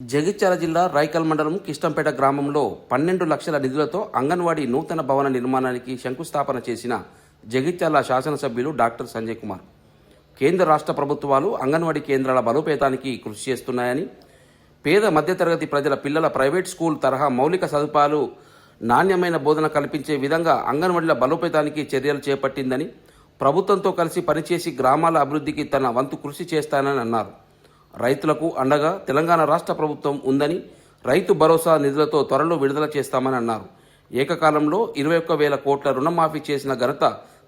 జగిత్యాల జిల్లా రాయకల్ మండలం కిష్టంపేట గ్రామంలో 12 లక్షల నిధులతో అంగన్వాడీ నూతన భవన నిర్మాణానికి శంకుస్థాపన చేసిన జగిత్యాల శాసనసభ్యులు డాక్టర్ సంజయ్ కుమార్. కేంద్ర రాష్ట్ర ప్రభుత్వాలు అంగన్వాడీ కేంద్రాల బలోపేతానికి కృషి చేస్తున్నాయని, పేద మధ్యతరగతి ప్రజల పిల్లల ప్రైవేట్ స్కూల్ తరహా మౌలిక సదుపాయాలు నాణ్యమైన బోధన కల్పించే విధంగా అంగన్వాడీల బలోపేతానికి చర్యలు చేపట్టిందని, ప్రభుత్వంతో కలిసి పనిచేసి గ్రామాల అభివృద్ధికి తన వంతు కృషి చేస్తానని అన్నారు. రైతులకు అండగా తెలంగాణ రాష్ట్ర ప్రభుత్వం ఉందని, రైతు భరోసా నిధులతో త్వరలో విడుదల చేస్తామని అన్నారు. ఏకకాలంలో 21,000 కోట్ల రుణమాఫీ చేసిన ఘనత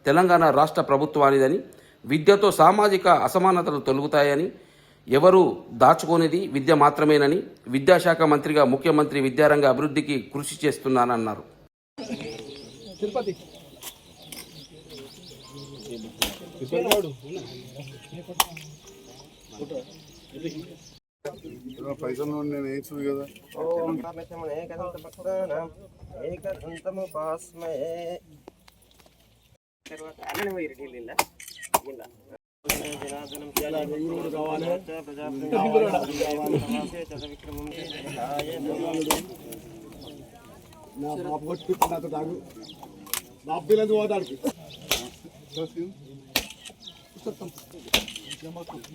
తెలంగాణ రాష్ట్ర ప్రభుత్వానిదని, విద్యతో సామాజిక అసమానతలు తొలగుతాయని, ఎవరూ దాచుకోనిది విద్య మాత్రమేనని, విద్యాశాఖ మంత్రిగా ముఖ్యమంత్రి విద్యారంగ అభివృద్ధికి కృషి చేస్తున్నానన్నారు. పైసలు నేను వేయచ్చు కదా.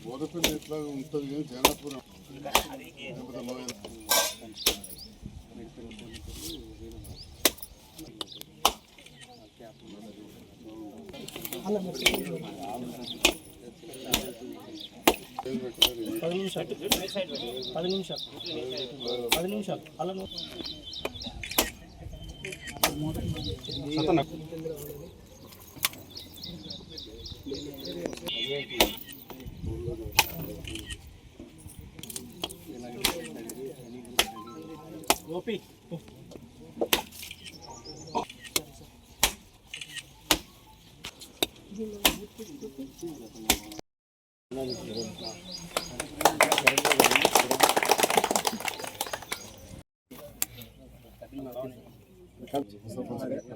బోధపల్లి ఎట్లా ఉంటుంది కానీ జనాపురం పది నిమిషాలు అలా గోపి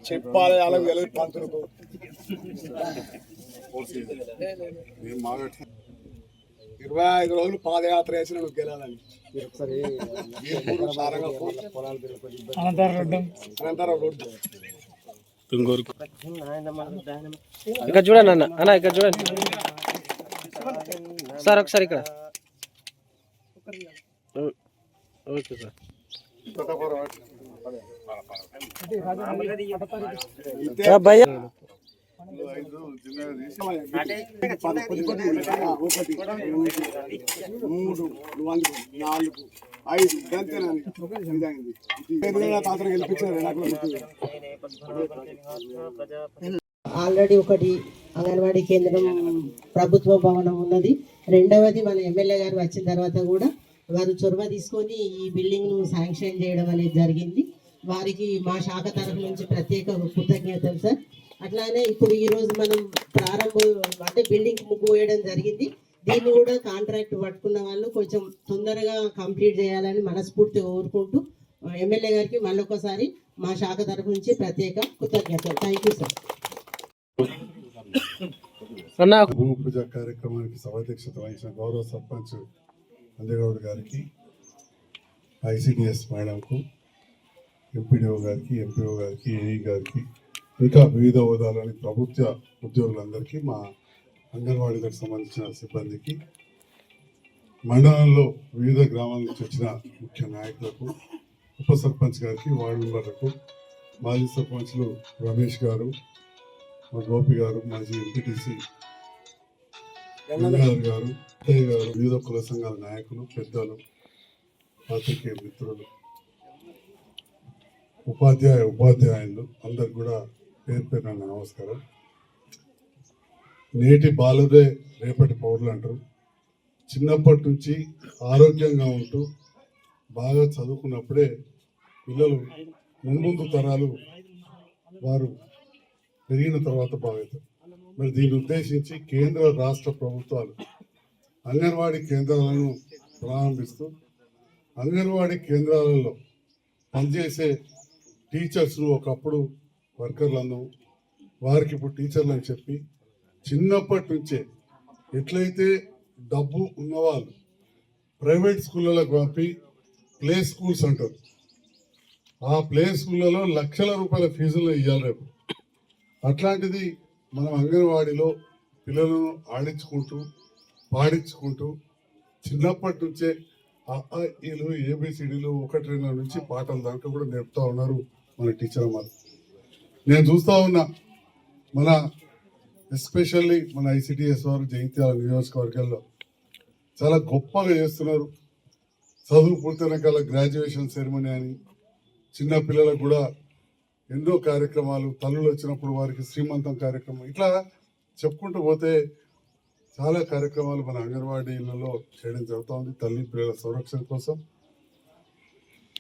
చెప్పాలి అలాగే వెళ్ళి పంతులకు 25 రోజులు పాదయాత్ర వేసిన నువ్వు గెలాలని. ఇక్కడ చూడండి అన్న ఇక్కడ చూడండి సార్, ఒకసారి ఇక్కడ. Okay sir. భయ్యా 5 జిల్లాలు 3, 4, 5 ఆల్రెడీ ఒకటి అంగన్వాడీ కేంద్రం ప్రభుత్వ భవనం ఉన్నది. రెండవది మన ఎమ్మెల్యే గారు వచ్చిన తర్వాత కూడా వారు చొరవ తీసుకొని ఈ బిల్డింగ్ను శాంక్షన్ చేయడం అనేది జరిగింది. వారికి మా శాఖ తరఫు నుంచి ప్రత్యేక కృతజ్ఞతలు సార్. అట్లానే ఇప్పుడు ఈరోజు మనం అంటే బిల్డింగ్ ముగ్గు వేయడం జరిగింది. దీన్ని కూడా కాంట్రాక్ట్ పట్టుకున్న వాళ్ళు కొంచెం తొందరగా కంప్లీట్ చేయాలని మనస్ఫూర్తిగా కోరుకుంటూ ఎమ్మెల్యే గారికి మళ్ళొకసారి మా శాఖ తరఫు నుంచి ప్రత్యేక కృతజ్ఞతలు. Thank you sir. భూమి పూజ కార్యక్రమానికి సభాధ్యక్షత వహించిన గౌరవ సర్పంచ్ అంజగౌడ్ గారికి, ఐసిడిఎస్ మేడంకు, ఎంపీడీఓ గారికి, ఎంపీఓ గారికి, ఏఈ గారికి, ఇంకా వివిధ హోదాలోని ప్రభుత్వ ఉద్యోగులందరికీ, మా అంగన్వాడీలకు సంబంధించిన సిబ్బందికి, మండలంలో వివిధ గ్రామాల నుంచి వచ్చిన ముఖ్య నాయకులకు, ఉప సర్పంచ్ గారికి, వార్డు మెంబర్లకు, మాజీ సర్పంచ్లు రమేష్ గారు, మా గోపి గారు, మాజీ ఎంపీటీసీ గంగాధర్ గారు, అత్తయ్య గారు, వివిధ కుల సంఘాల నాయకులు, పెద్దలు, పాత్రికేయ మిత్రులు, ఉపాధ్యాయులు అందరికి కూడా పేరు పేరు నమస్కారం. నేటి బాలురే రేపటి పౌరులు అంటారు. చిన్నప్పటి నుంచి ఆరోగ్యంగా ఉంటూ బాగా చదువుకున్నప్పుడే పిల్లలు మున్ముందు తరాలు వారు పెరిగిన తర్వాత బాగుతారు. మరి దీన్ని ఉద్దేశించి కేంద్ర రాష్ట్ర ప్రభుత్వాలు అంగన్వాడీ కేంద్రాలను ప్రారంభిస్తూ అంగన్వాడీ కేంద్రాలలో పనిచేసే టీచర్స్ను ఒకప్పుడు వర్కర్లను వారికి ఇప్పుడు టీచర్లు అని చెప్పి చిన్నప్పటి నుంచే ఎట్లయితే డబ్బు ఉన్నవాళ్ళు ప్రైవేట్ స్కూళ్ళకు పంపి ప్లే స్కూల్స్ అంటారు. ఆ ప్లే స్కూళ్ళలో లక్షల రూపాయల ఫీజులు ఇవ్వాలి రేపు. అట్లాంటిది మనం అంగన్వాడీలో పిల్లలను ఆడించుకుంటూ పాడించుకుంటూ చిన్నప్పటి నుంచే ఈలు ఏబిసిడీలు 1-2 నుంచి పాటల దాకా కూడా నేర్పుతా ఉన్నారు మన టీచర్ అమ్మలు. నేను చూస్తా ఉన్నా మన ఎస్పెషల్లీ మన ఐసిడిఎస్ వారు జగిత్యాల నియోజకవర్గాల్లో చాలా గొప్పగా చేస్తున్నారు. చదువు పూర్తయినాక గ్రాడ్యుయేషన్ సెరమనీ అని చిన్న పిల్లలకు కూడా ఎన్నో కార్యక్రమాలు, తల్లులు వచ్చినప్పుడు వారికి శ్రీమంతం కార్యక్రమం, ఇట్లా చెప్పుకుంటూ పోతే చాలా కార్యక్రమాలు మన అంగన్వాడీలలో చేయడం జరుగుతూ ఉంది తల్లి పిల్లల సంరక్షణ కోసం.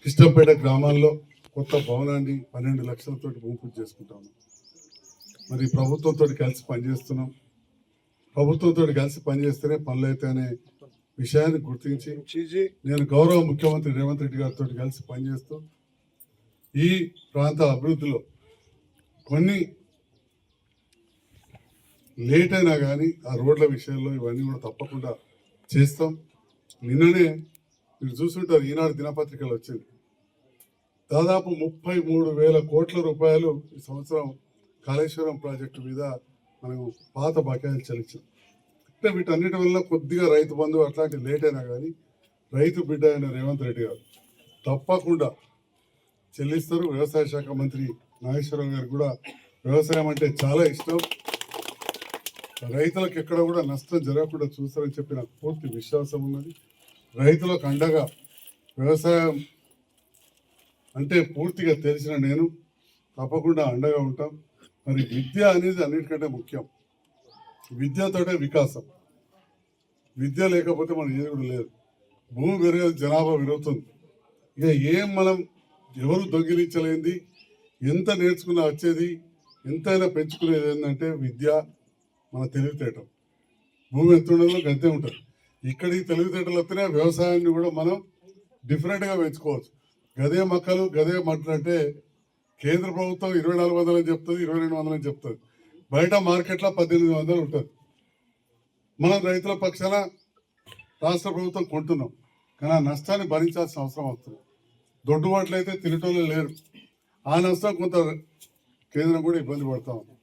కిష్టంపేట గ్రామాల్లో కొత్త భవనాన్ని 12 లక్షలతోటి భూమి పూజ చేసుకుంటాము. మరి ప్రభుత్వంతో కలిసి పనిచేస్తున్నాం. ప్రభుత్వంతో కలిసి పనిచేస్తేనే పనులు అయితే అనే విషయాన్ని గుర్తించి నేను గౌరవ ముఖ్యమంత్రి రేవంత్ రెడ్డి గారితో కలిసి పనిచేస్తూ ఈ ప్రాంత అభివృద్ధిలో కొన్ని లేట్ అయినా కానీ ఆ రోడ్ల విషయంలో ఇవన్నీ కూడా తప్పకుండా చేస్తాం. నిన్ననే మీరు చూస్తుంటారు, ఈనాడు దినపత్రికలు వచ్చింది, దాదాపు 33,000 కోట్ల రూపాయలు ఈ సంవత్సరం కాళేశ్వరం ప్రాజెక్టు మీద మనం పాత బకాయిలు చెల్లించాం. అంటే వీటన్నిటి వల్ల కొద్దిగా రైతు బంధు అట్లాంటి లేట్ అయినా కానీ రైతు బిడ్డ అయిన రేవంత్ రెడ్డి గారు తప్పకుండా చెల్లిస్తారు. వ్యవసాయ శాఖ మంత్రి నాగేశ్వరరావు గారు కూడా వ్యవసాయం అంటే చాలా ఇష్టం. రైతులకు ఎక్కడ కూడా నష్టం జరగకుండా చూస్తారని చెప్పి నాకు పూర్తి విశ్వాసం ఉన్నది. రైతులకు అండగా వ్యవసాయం అంటే పూర్తిగా తెలిసిన నేను తప్పకుండా అండగా ఉంటాం. మరి విద్య అనేది అన్నిటికంటే ముఖ్యం. విద్యతోటే వికాసం. విద్య లేకపోతే మన ఏది కూడా లేదు. భూమి పెరిగేది, జనాభా పెరుగుతుంది. ఇక ఏం మనం ఎవరు దొంగిలించలేంది, ఎంత నేర్చుకున్నా వచ్చేది, ఎంతైనా పెంచుకునేది ఏంటంటే విద్య, మన తెలివితేటం. భూమి ఎంత ఉండదో గంతే ఉంటుంది. ఇక్కడికి తెలివితేటలు వస్తేనే వ్యవసాయాన్ని కూడా మనం డిఫరెంట్గా పెంచుకోవచ్చు. గదే మొక్కలు గదే మట్లు అంటే కేంద్ర ప్రభుత్వం 2,400 అని చెప్తుంది, 2,200 అని చెప్తుంది. బయట మార్కెట్లో 1,800 ఉంటుంది. మనం రైతుల పక్షాన రాష్ట్ర ప్రభుత్వం కొంటున్నాం, కానీ ఆ నష్టాన్ని భరించాల్సిన అవసరం వస్తుంది. దొడ్డుబాట్లు అయితే తినటోళ్ళు లేరు. ఆ నష్టం కొంత కేంద్రం కూడా ఇబ్బంది పడతా ఉంది.